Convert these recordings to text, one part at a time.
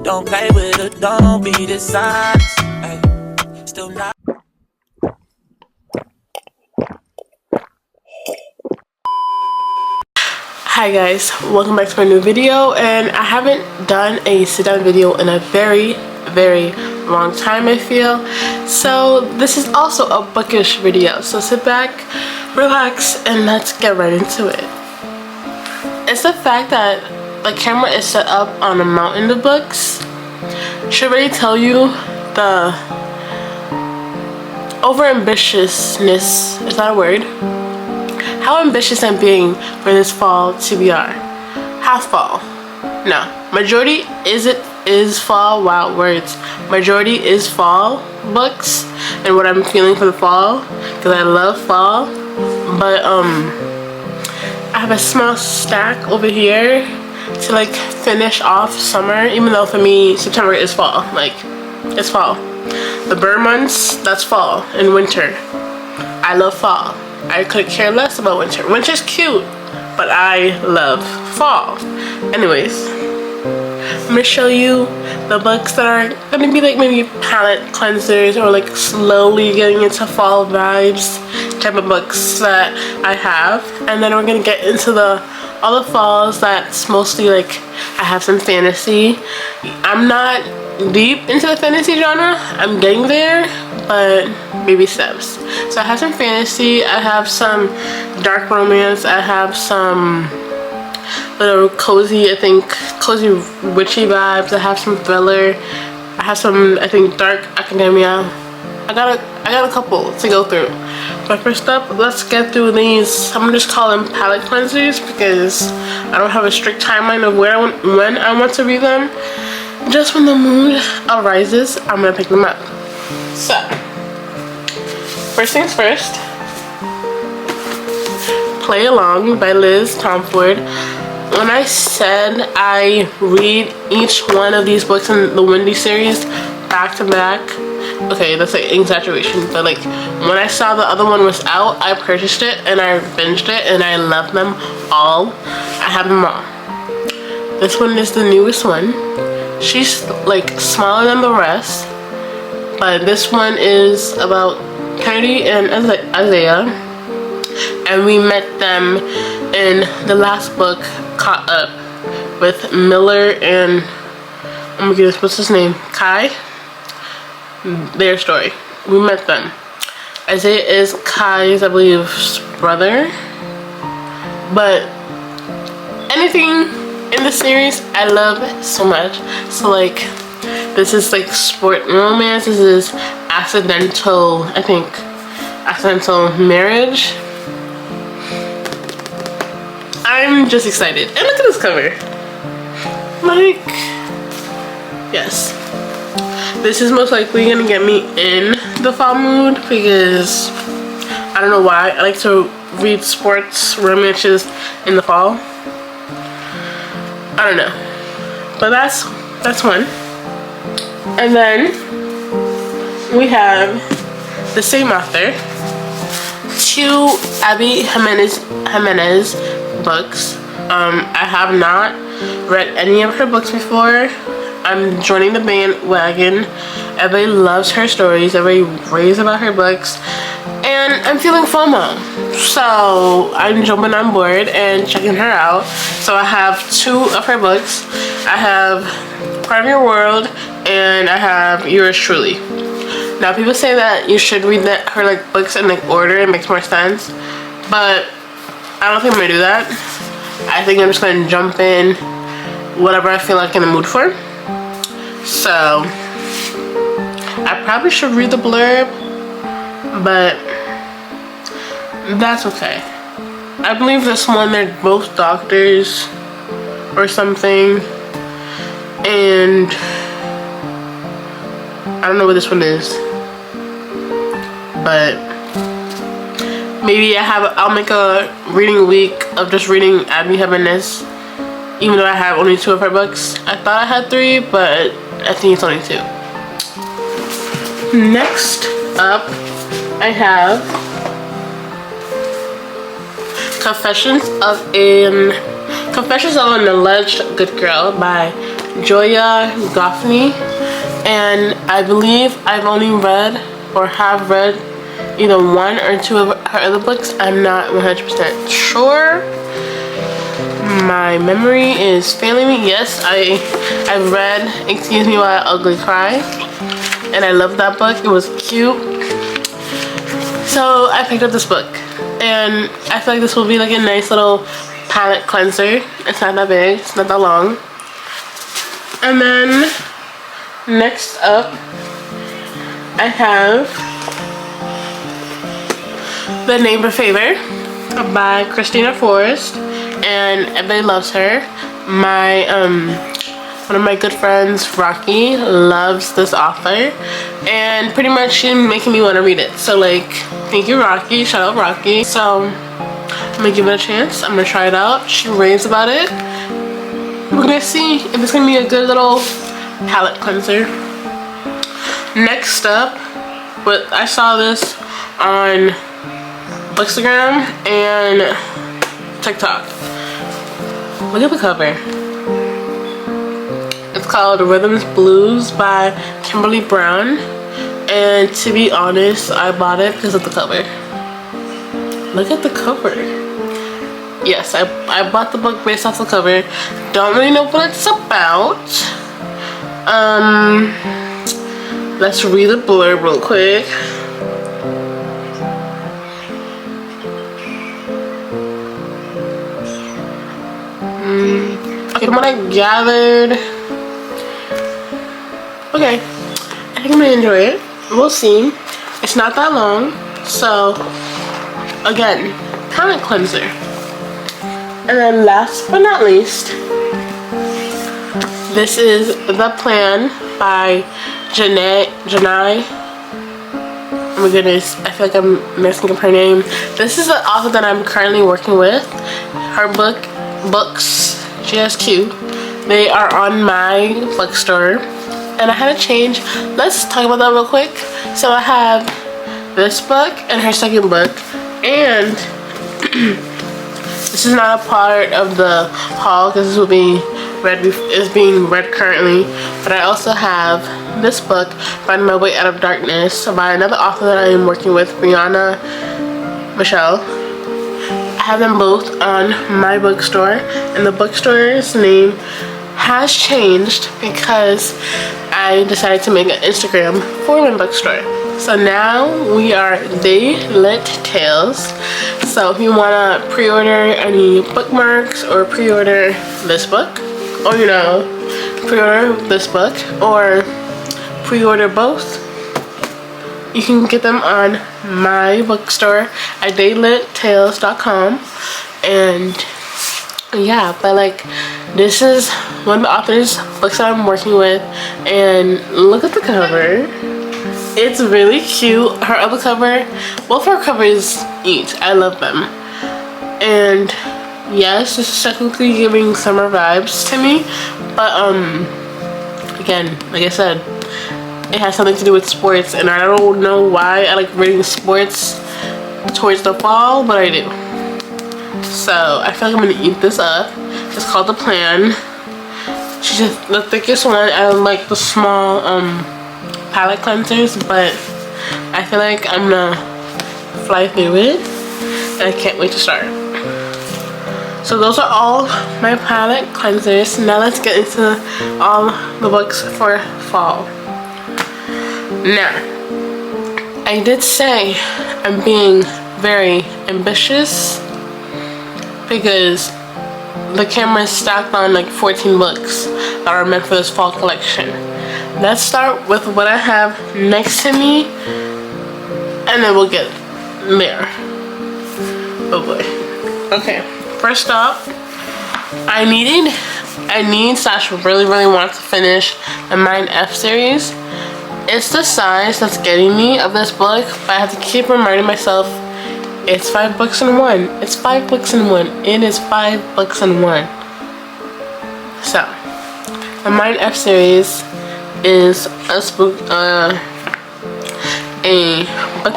Don't play with it, don't be dishonest. Ay, still not. Hi guys, welcome back to my new video, and I haven't done a sit-down video in a very long time, I feel. So this is also a bookish video, so sit back, relax, and let's get right into it. It's the fact that the camera is set up on a mountain of books should really tell you the over-ambitiousness, is that a word? How ambitious I'm being for this fall TBR. Half fall. No. Majority is fall. Wow, words. Majority is fall books and what I'm feeling for the fall, because I love fall. But I have a small stack over here to like finish off summer, even though for me September is fall. Like, it's fall. The burn months, that's fall and winter. I love fall. I could care less about winter. Winter's cute, but I love fall. Anyways, I'm gonna show you the books that are gonna be like maybe palette cleansers or like slowly getting into fall vibes type of books that I have, and then we're gonna get into all the falls that's mostly like I have some fantasy. I'm not deep into the fantasy genre. I'm getting there, but baby steps. So I have some fantasy, I have some dark romance, I have some little cozy, I think cozy witchy vibes, I have some thriller, I have some, I think, dark academia. I got a couple to go through. But first up, let's get through these. I'm gonna just call them palette cleansers because I don't have a strict timeline of when I want to read them. Just when the mood arises, I'm gonna pick them up. So, first things first, Play Along by Liz Tomford. When I said I read each one of these books in the Wendy series back to back, okay, that's like an exaggeration, but like when I saw the other one was out, I purchased it and I binged it and I love them all. I have them all. This one is the newest one. She's like smaller than the rest, but this one is about Kennedy and Isaiah, and we met them in the last book, Caught Up, with Miller and, oh my goodness, what's his name? Kai? Their story. We met them. Isaiah is Kai's, I believe, brother. But anything in the series I love so much. So like, this is like sport romance. This is accidental, I think, accidental marriage. I'm just excited. And look at this cover. Like, yes. This is most likely gonna get me in the fall mood because I don't know why. I like to read sports romances in the fall. I don't know. But that's one. And then we have the same author, two Abby Jimenez books. I have not read any of her books before. I'm joining the bandwagon. Everybody loves her stories, everybody raves about her books, and I'm feeling FOMO. So I'm jumping on board and checking her out. So I have two of her books. I have Part of Your World and I have Yours Truly. Now people say that you should read her like books in like order, it makes more sense, but I don't think I'm gonna do that. I think I'm just gonna jump in whatever I feel like in the mood for. So I probably should read the blurb, but that's okay. I believe this one, they're both doctors or something, and I don't know what this one is, but maybe I'll make a reading week of just reading Abby Jimenez, even though I have only two of her books. I thought I had three, but I think it's only two. Next up, I have Confessions bestseller An Alleged Good Girl by Joya Goffney, and I believe I've only read or have read either one or two of her other books. I'm not 100% sure. My memory is failing me. Yes, I've read Excuse Me While I Ugly Cry, and I loved that book. It was cute. So I picked up this book, and I feel like this will be like a nice little palette cleanser. It's not that big, it's not that long. And then next up I have The Neighbor Favor by Christina Forrest, and everybody loves her. My one of my good friends, Rocky, loves this author, and pretty much she's making me want to read it. So like, thank you, Rocky. Shout out, Rocky. So I'm gonna give it a chance. I'm gonna try it out. She raves about it. We're gonna see if it's gonna be a good little palette cleanser. Next up, but I saw this on Bookstagram and TikTok. Look at the cover. It's called Rhythms Blues by Kimberly Brown, and to be honest, I bought it because of the cover. Look at the cover. Yes, I bought the book based off the cover. Don't really know what it's about. Let's read the blurb real quick. Okay, from what I gathered, okay, I think I'm gonna enjoy it. We'll see. It's not that long, so again, palette cleanser. And then last but not least, this is The Plan by Janai. Oh my goodness, I feel like I'm messing up her name. This is the author that I'm currently working with. Her books, she has two. They are on my bookstore, and I had to change. Let's talk about that real quick. So I have this book and her second book, and this is not a part of the haul because this will be read, is being read currently, but I also have this book, Finding My Way Out of Darkness, by another author that I am working with, Brianna Michelle. I have them both on my bookstore, and the bookstore's name has changed because I decided to make an Instagram for my bookstore. So now we are They Lit Tales. So if you want to pre-order any bookmarks or pre-order this book, or you know, pre-order this book or pre-order both, you can get them on my bookstore at theylittales.com. And yeah, but like, this is one of the author's books that I'm working with, and look at the cover. It's really cute. Her other cover, both her covers each, I love them. And yes, this is technically giving summer vibes to me, but again, like I said, it has something to do with sports, and I don't know why I like reading sports towards the fall, but I do. So I feel like I'm gonna eat this up. It's called The Plan. She's just the thickest one. I like the small palette cleansers, but I feel like I'm gonna fly through it, and I can't wait to start. So those are all my palette cleansers. Now let's get into all the books for fall. Now, I did say I'm being very ambitious because the camera is stacked on like 14 books that are meant for this fall collection. Let's start with what I have next to me, and then we'll get there. Oh boy. Okay, first up, I really want to finish the Mind F series. It's the size that's getting me of this book, but I have to keep reminding myself it's 5 books in one. It's 5 books in one. It is 5 books in one. So, the Mind F series is a book that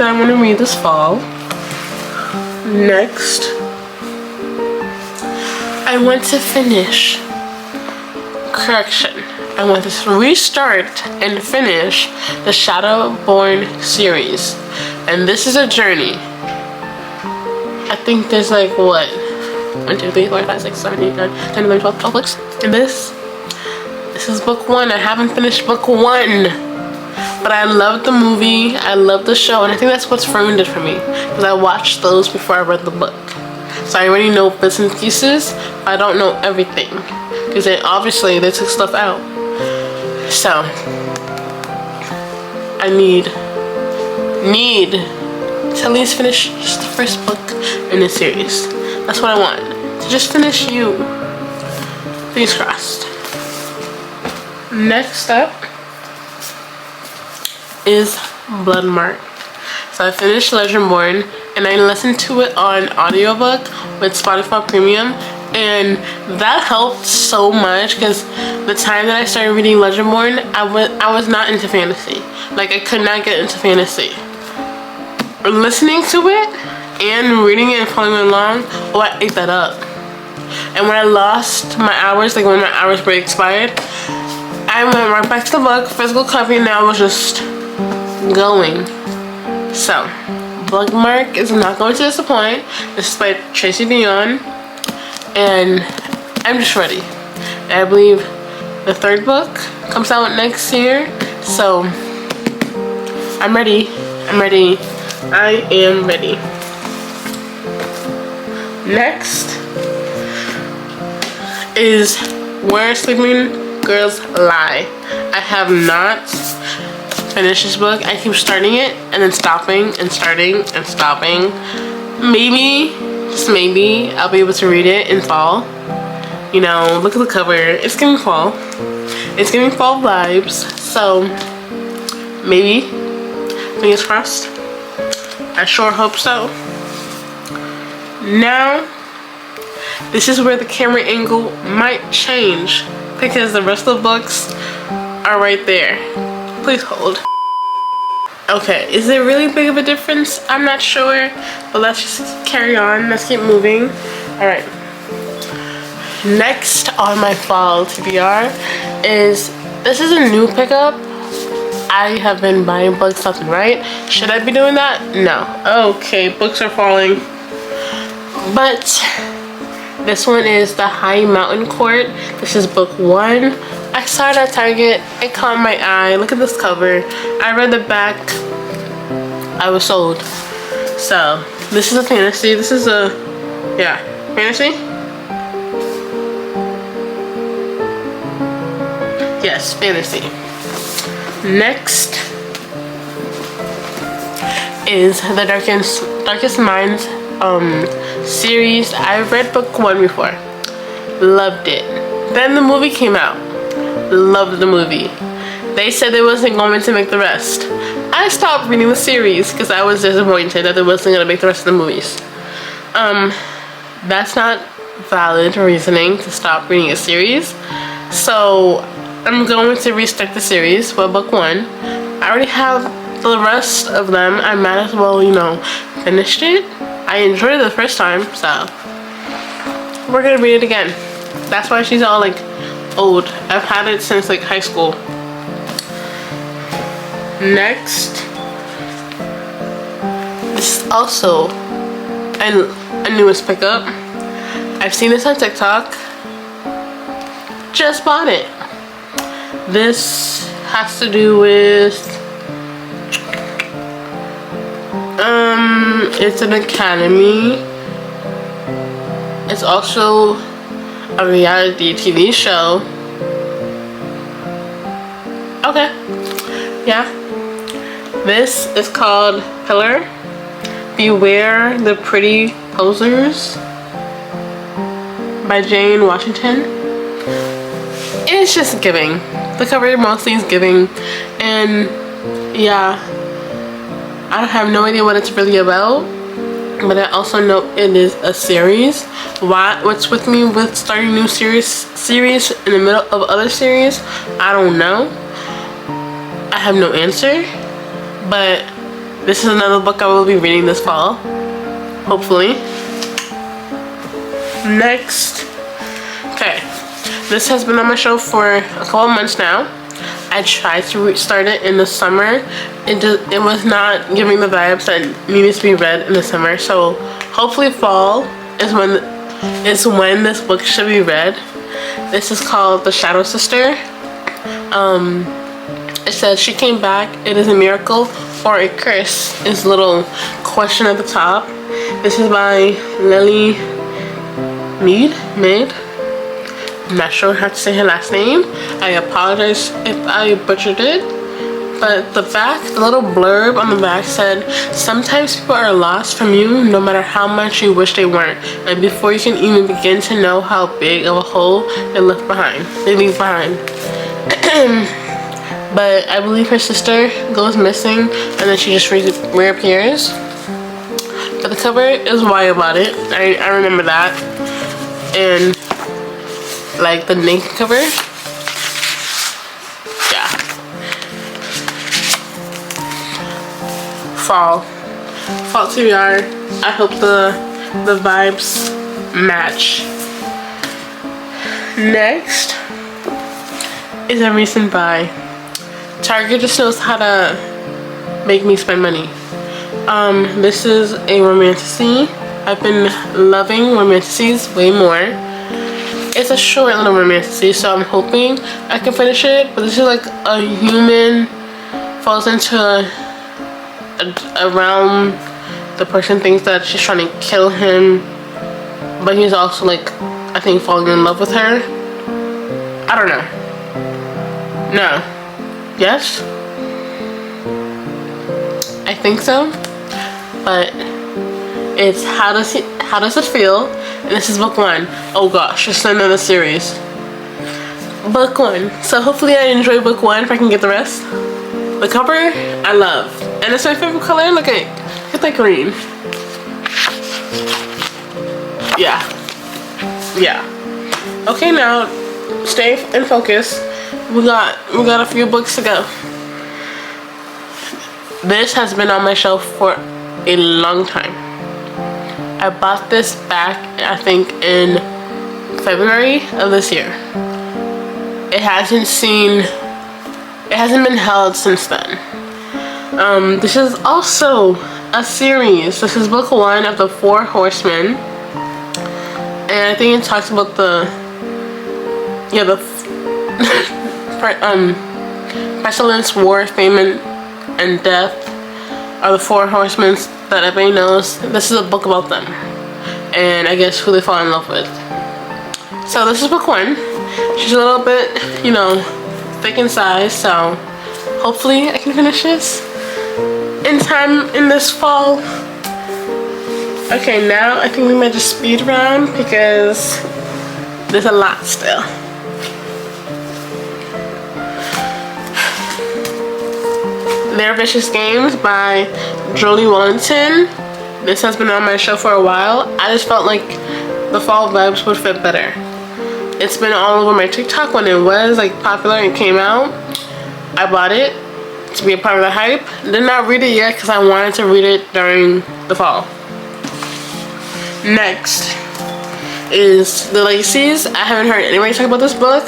I want to read this fall. Next, I I want to finish. Correction. I want to restart and finish the Shadowborn series. And this is a journey. I think there's like what? 1, 2, 3, 4, 5, 6, 7, 8, 9, 10, 11, 12 books in this. This is book 1. I haven't finished book 1. But I love the movie. I love the show. And I think that's what's ruined it for me. Because I watched those before I read the book. So I already know bits and pieces. But I don't know everything. Because obviously they took stuff out. So I need to at least finish just the first book in the series. That's what I want. To just finish you. Fingers crossed. Next up is Bloodmark. So I finished Legendborn and I listened to it on audiobook with Spotify Premium, and that helped so much because the time that I started reading Legendborn, I was not into fantasy. Like, I could not get into fantasy. Listening to it and reading it and following along, oh, I ate that up. And when I lost my hours, like when my hours were expired, I went right back to the book, physical copy, and now I was just going. So, Bloodmark is not going to disappoint. This is by Tracy Dion, and I'm just ready. And I believe the 3rd book comes out next year, so I'm ready. I'm ready. I am ready. Next is Where Sleeping Girls Lie. I have not finished this book. I keep starting it and then stopping and starting and stopping. Maybe, just maybe, I'll be able to read it in fall. You know, look at the cover. It's giving fall. It's giving fall vibes. So, maybe. Fingers crossed. I sure hope so. Now, this is where the camera angle might change because the rest of the books are right there. Please hold. Okay, is there really big of a difference? I'm not sure, but let's just carry on. Let's keep moving. All right. Next on my fall TBR is, this is a new pickup. I have been buying books left and right. Should I be doing that? No. Okay, books are falling. But this one is The High Mountain Court. This is book 1. I saw it at Target. It caught my eye. Look at this cover. I read the back. I was sold. So, this is a fantasy. This is a, yeah, fantasy? Yes, fantasy. Next is the Darkest Minds series. I've read book 1 before. Loved it. Then the movie came out. Loved the movie. They said they wasn't going to make the rest. I stopped reading the series because I was disappointed that they wasn't going to make the rest of the movies. That's not valid reasoning to stop reading a series. So I'm going to restart the series for book 1. I already have the rest of them. I might as well, you know, finish it. I enjoyed it the first time, so we're gonna read it again. That's why she's all like old. I've had it since like high school. Next, this is also a newest pickup. I've seen this on TikTok. Just bought it. This has to do with it's an academy. It's also a reality TV show. Okay. Yeah. This is called Pillar. Beware the Pretty Posers by Jane Washington. It's just giving. The cover mostly is giving, and yeah, I have no idea what it's really about, but I also know it is a series. What's with me with starting new series in the middle of other series, I don't know. I have no answer, but this is another book I will be reading this fall, hopefully. Next This has been on my shelf for a couple months now. I tried to restart it in the summer. It was not giving the vibes that needed to be read in the summer. So hopefully fall is when this book should be read. This is called The Shadow Sister. It says she came back. It is a miracle or a curse. Is a little question at the top. This is by Lily Mead. I'm not sure how to say her last name. I apologize if I butchered it. But the little blurb on the back said, sometimes people are lost from you no matter how much you wish they weren't. And before you can even begin to know how big of a hole they leave behind. But I believe her sister goes missing and then she just reappears. But the cover is why about it. I remember that. And like the naked cover. Yeah. Fall TBR. I hope the vibes match. Next is a recent buy. Target just knows how to make me spend money. This is a romantasy. I've been loving romantasies way more. It's a short little romantasy, so I'm hoping I can finish it. But this is like a human falls into a realm. The person thinks that she's trying to kill him, but he's also like, I think, falling in love with her. I don't know. No. Yes? I think so. But it's How Does It Feel? And this is book 1. Oh gosh, it's another series. Book 1. So hopefully I enjoy book 1 if I can get the rest. The cover, I love. And it's my favorite color. Look at that green. Yeah. Okay, now stay in focus. We got a few books to go. This has been on my shelf for a long time. I bought this back, I think, in February of this year. It hasn't been held since then. This is also a series. This is book 1 of the 4 Horsemen. And I think it talks about pestilence, war, famine, and death are the 4 horsemen that everybody knows. This is a book about them, and I guess who they fall in love with. So this is book 1. She's a little bit, thick in size, so hopefully I can finish this in time in this fall. Okay, now I think we might just speed around because there's a lot still. They're Vicious Games by Jolie Wellington. This has been on my shelf for a while. I just felt like the fall vibes would fit better. It's been all over my TikTok when it was like popular and came out. I bought it to be a part of the hype. Did not read it yet because I wanted to read it during the fall. Next is The Lacey's. I haven't heard anybody talk about this book.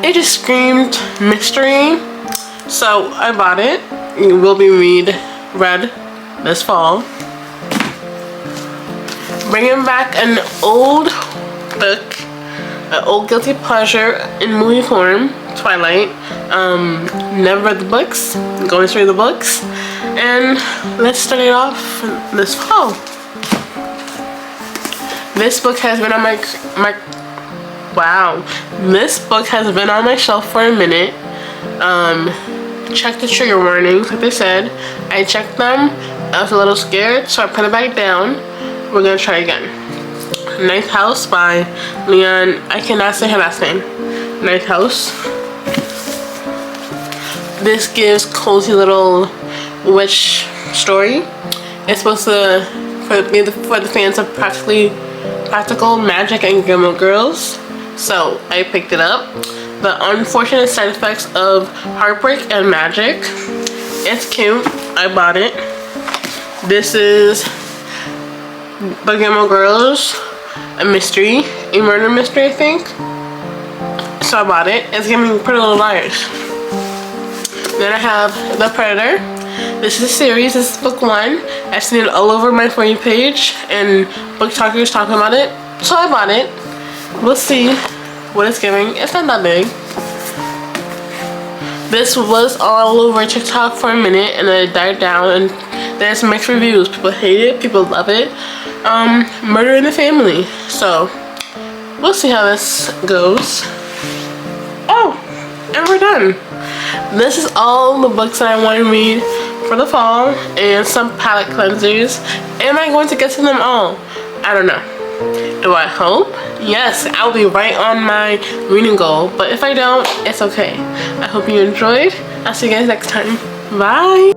It just screamed mystery. So I bought it. It will be read this fall. Bringing back an old book, an old guilty pleasure in movie form, Twilight. Never read the books, going through the books, and let's start it off this fall. This book has been on This book has been on my shelf for a minute. Check the trigger warnings, like they said. I checked them. I was a little scared, so I put it back down. We're gonna try again. Ninth House by Leon. I cannot say her last name. Ninth House. This gives cozy little witch story. It's supposed to for the fans of practical magic and Gilmore Girls. So I picked it up. The unfortunate side effects of heartbreak and magic. It's cute. I bought it. This is the Gilmore Girls, a murder mystery, I think. so I bought it. It's giving Pretty Little Liars. Then I have The Predator. This is a series. This is book 1. I've seen it all over my For You page and book talkers talking about it, so I bought it. We'll see what it's giving. It's not that big. This was all over TikTok for a minute and then it died down, and there's mixed reviews. People hate it, people love it. Murder in the Family. So we'll see how this goes. Oh, and we're done. This is all the books that I want to read for the fall, and some palette cleansers. Am I going to get to them all? I don't know. Do I hope? Yes, I'll be right on my reading goal, but if I don't, it's okay. I hope you enjoyed. I'll see you guys next time. Bye.